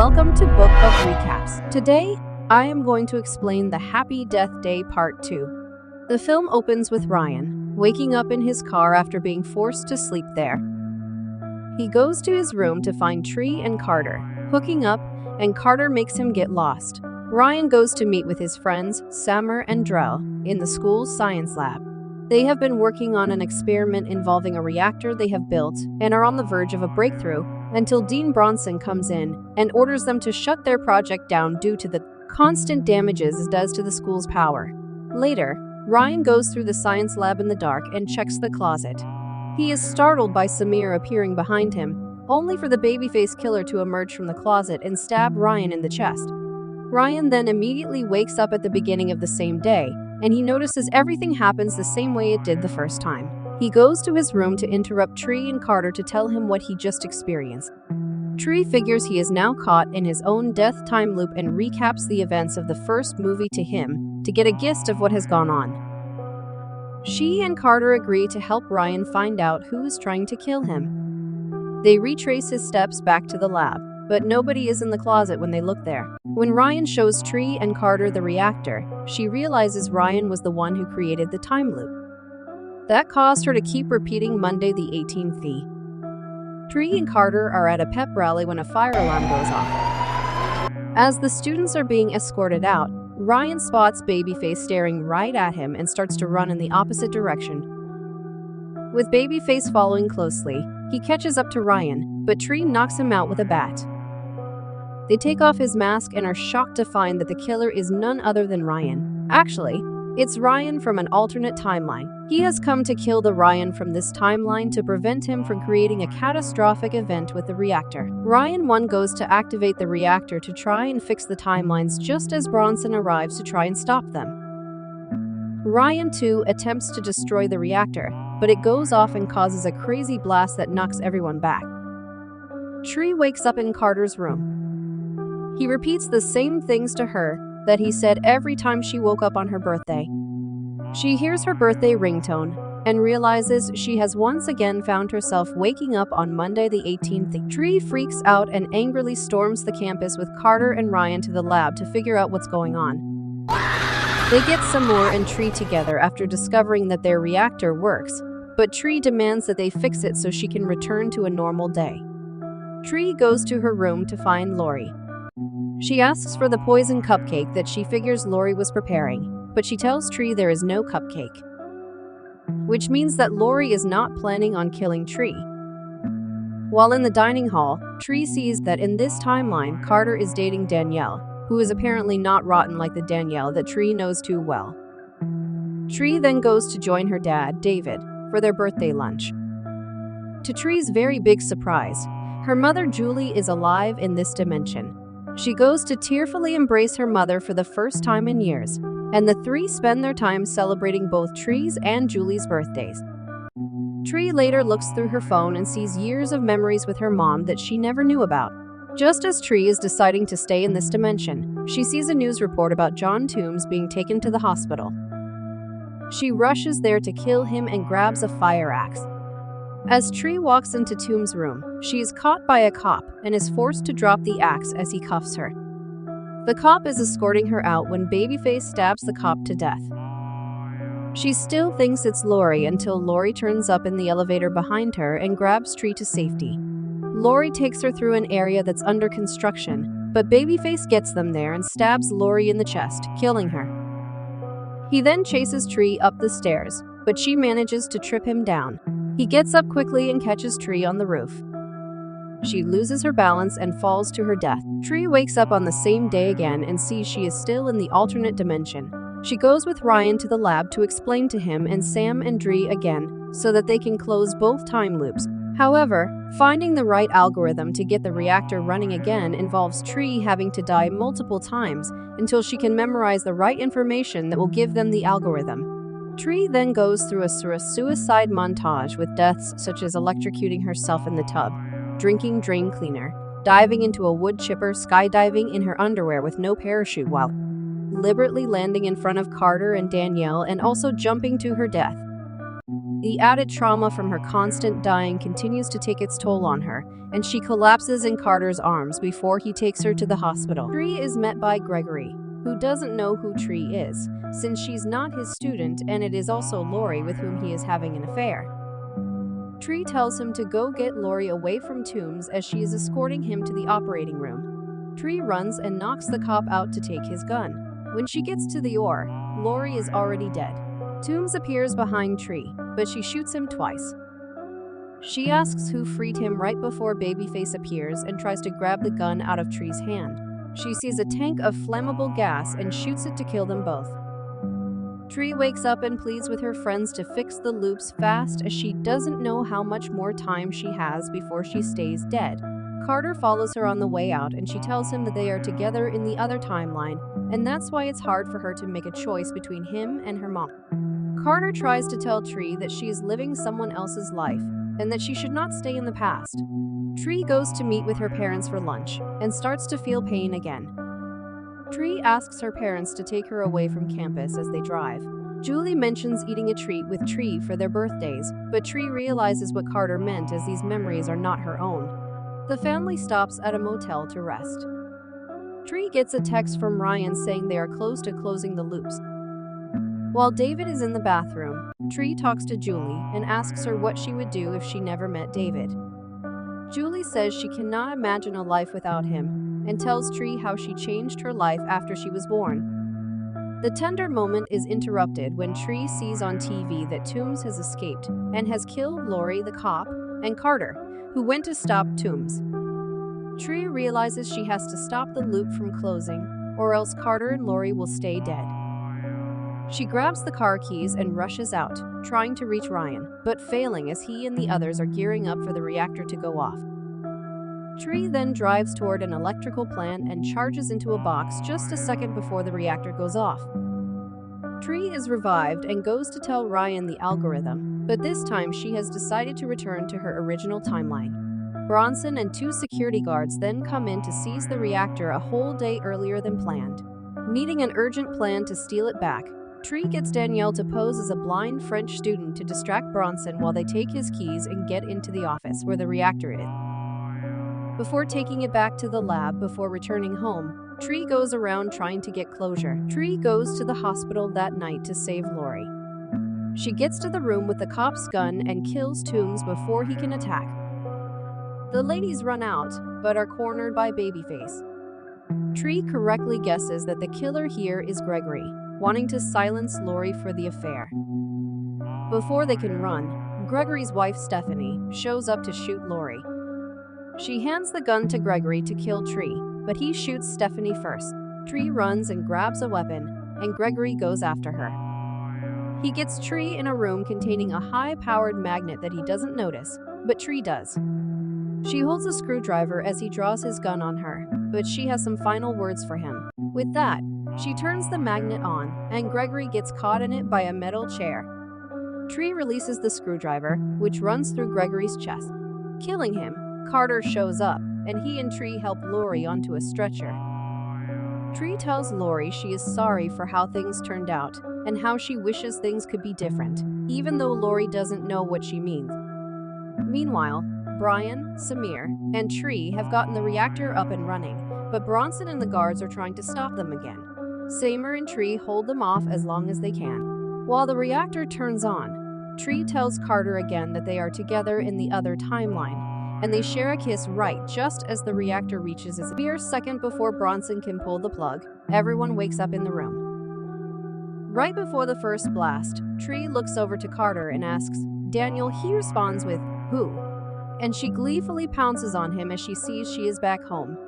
Welcome to Book of Recaps. Today, I am going to explain the Happy Death Day Part 2. The film opens with Ryan waking up in his car after being forced to sleep there. He goes to his room to find Tree and Carter hooking up, and Carter makes him get lost. Ryan goes to meet with his friends, Sammer and Drell, in the school's science lab. They have been working on an experiment involving a reactor they have built and are on the verge of a breakthrough until Dean Bronson comes in and orders them to shut their project down due to the constant damages it does to the school's power. Later, Ryan goes through the science lab in the dark and checks the closet. He is startled by Samir appearing behind him, only for the babyface killer to emerge from the closet and stab Ryan in the chest. Ryan then immediately wakes up at the beginning of the same day, and he notices everything happens the same way it did the first time. He goes to his room to interrupt Tree and Carter to tell him what he just experienced. Tree figures he is now caught in his own death time loop and recaps the events of the first movie to him to get a gist of what has gone on. She and Carter agree to help Ryan find out who is trying to kill him. They retrace his steps back to the lab, but nobody is in the closet when they look there. When Ryan shows Tree and Carter the reactor, she realizes Ryan was the one who created the time loop. That caused her to keep repeating Monday the 18th. Tree and Carter are at a pep rally when a fire alarm goes off. As the students are being escorted out, Ryan spots Babyface staring right at him and starts to run in the opposite direction. With Babyface following closely, he catches up to Ryan, but Tree knocks him out with a bat. They take off his mask and are shocked to find that the killer is none other than Ryan. Actually, it's Ryan from an alternate timeline. He has come to kill the Ryan from this timeline to prevent him from creating a catastrophic event with the reactor. Ryan 1 goes to activate the reactor to try and fix the timelines just as Bronson arrives to try and stop them. Ryan 2 attempts to destroy the reactor, but it goes off and causes a crazy blast that knocks everyone back. Tree wakes up in Carter's room. He repeats the same things to her that he said every time she woke up on her birthday. She hears her birthday ringtone and realizes she has once again found herself waking up on Monday the 18th. Tree freaks out and angrily storms the campus with Carter and Ryan to the lab to figure out what's going on. They get Samur and Tree together after discovering that their reactor works, but Tree demands that they fix it so she can return to a normal day. Tree goes to her room to find Lori. She asks for the poison cupcake that she figures Lori was preparing, but she tells Tree there is no cupcake, which means that Lori is not planning on killing Tree. While in the dining hall, Tree sees that in this timeline, Carter is dating Danielle, who is apparently not rotten like the Danielle that Tree knows too well. Tree then goes to join her dad, David, for their birthday lunch. To Tree's very big surprise, her mother Julie is alive in this dimension. She goes to tearfully embrace her mother for the first time in years, and the three spend their time celebrating both Tree's and Julie's birthdays. Tree later looks through her phone and sees years of memories with her mom that she never knew about. Just as Tree is deciding to stay in this dimension, she sees a news report about John Toombs being taken to the hospital. She rushes there to kill him and grabs a fire axe. As Tree walks into Toombs' room, she is caught by a cop and is forced to drop the axe as he cuffs her. The cop is escorting her out when Babyface stabs the cop to death. She still thinks it's Lori until Lori turns up in the elevator behind her and grabs Tree to safety. Lori takes her through an area that's under construction, but Babyface gets them there and stabs Lori in the chest, killing her. He then chases Tree up the stairs, but she manages to trip him down. He gets up quickly and catches Tree on the roof. She loses her balance and falls to her death. Tree wakes up on the same day again and sees she is still in the alternate dimension. She goes with Ryan to the lab to explain to him and Sam and Dree again so that they can close both time loops. However, finding the right algorithm to get the reactor running again involves Tree having to die multiple times until she can memorize the right information that will give them the algorithm. Tree then goes through a suicide montage with deaths such as electrocuting herself in the tub, drinking drain cleaner, diving into a wood chipper, skydiving in her underwear with no parachute while deliberately landing in front of Carter and Danielle, and also jumping to her death. The added trauma from her constant dying continues to take its toll on her, and she collapses in Carter's arms before he takes her to the hospital. Tree is met by Gregory, who doesn't know who Tree is, since she's not his student, and it is also Lori with whom he is having an affair. Tree tells him to go get Lori away from Toombs as she is escorting him to the operating room. Tree runs and knocks the cop out to take his gun. When she gets to the OR, Lori is already dead. Toombs appears behind Tree, but she shoots him twice. She asks who freed him right before Babyface appears and tries to grab the gun out of Tree's hand. She sees a tank of flammable gas and shoots it to kill them both. Tree wakes up and pleads with her friends to fix the loops fast as she doesn't know how much more time she has before she stays dead. Carter follows her on the way out and she tells him that they are together in the other timeline, and that's why it's hard for her to make a choice between him and her mom. Carter tries to tell Tree that she is living someone else's life and that she should not stay in the past. Tree goes to meet with her parents for lunch and starts to feel pain again. Tree asks her parents to take her away from campus as they drive. Julie mentions eating a treat with Tree for their birthdays, but Tree realizes what Carter meant as these memories are not her own. The family stops at a motel to rest. Tree gets a text from Ryan saying they are close to closing the loops. While David is in the bathroom, Tree talks to Julie and asks her what she would do if she never met David. Julie says she cannot imagine a life without him and tells Tree how she changed her life after she was born. The tender moment is interrupted when Tree sees on TV that Toombs has escaped and has killed Lori the cop and Carter, who went to stop Toombs. Tree realizes she has to stop the loop from closing, or else Carter and Lori will stay dead. She grabs the car keys and rushes out, trying to reach Ryan, but failing as he and the others are gearing up for the reactor to go off. Tree then drives toward an electrical plant and charges into a box just a second before the reactor goes off. Tree is revived and goes to tell Ryan the algorithm, but this time she has decided to return to her original timeline. Bronson and 2 security guards then come in to seize the reactor a whole day earlier than planned. Needing an urgent plan to steal it back, Tree gets Danielle to pose as a blind French student to distract Bronson while they take his keys and get into the office where the reactor is. Before taking it back to the lab before returning home, Tree goes around trying to get closure. Tree goes to the hospital that night to save Lori. She gets to the room with the cop's gun and kills Toombs before he can attack. The ladies run out, but are cornered by Babyface. Tree correctly guesses that the killer here is Gregory, wanting to silence Lori for the affair. Before they can run, Gregory's wife Stephanie shows up to shoot Lori. She hands the gun to Gregory to kill Tree, but he shoots Stephanie first. Tree runs and grabs a weapon, and Gregory goes after her. He gets Tree in a room containing a high-powered magnet that he doesn't notice, but Tree does. She holds a screwdriver as he draws his gun on her, but she has some final words for him. With that, she turns the magnet on, and Gregory gets caught in it by a metal chair. Tree releases the screwdriver, which runs through Gregory's chest. Killing him, Carter shows up, and he and Tree help Lori onto a stretcher. Tree tells Lori she is sorry for how things turned out, and how she wishes things could be different, even though Lori doesn't know what she means. Meanwhile, Brian, Samir, and Tree have gotten the reactor up and running, but Bronson and the guards are trying to stop them again. Samir and Tree hold them off as long as they can. While the reactor turns on, Tree tells Carter again that they are together in the other timeline, and they share a kiss right just as the reactor reaches its mere second before Bronson can pull the plug. Everyone wakes up in the room. Right before the first blast, Tree looks over to Carter and asks Daniel. He responds with, "Who?" And she gleefully pounces on him as she sees she is back home.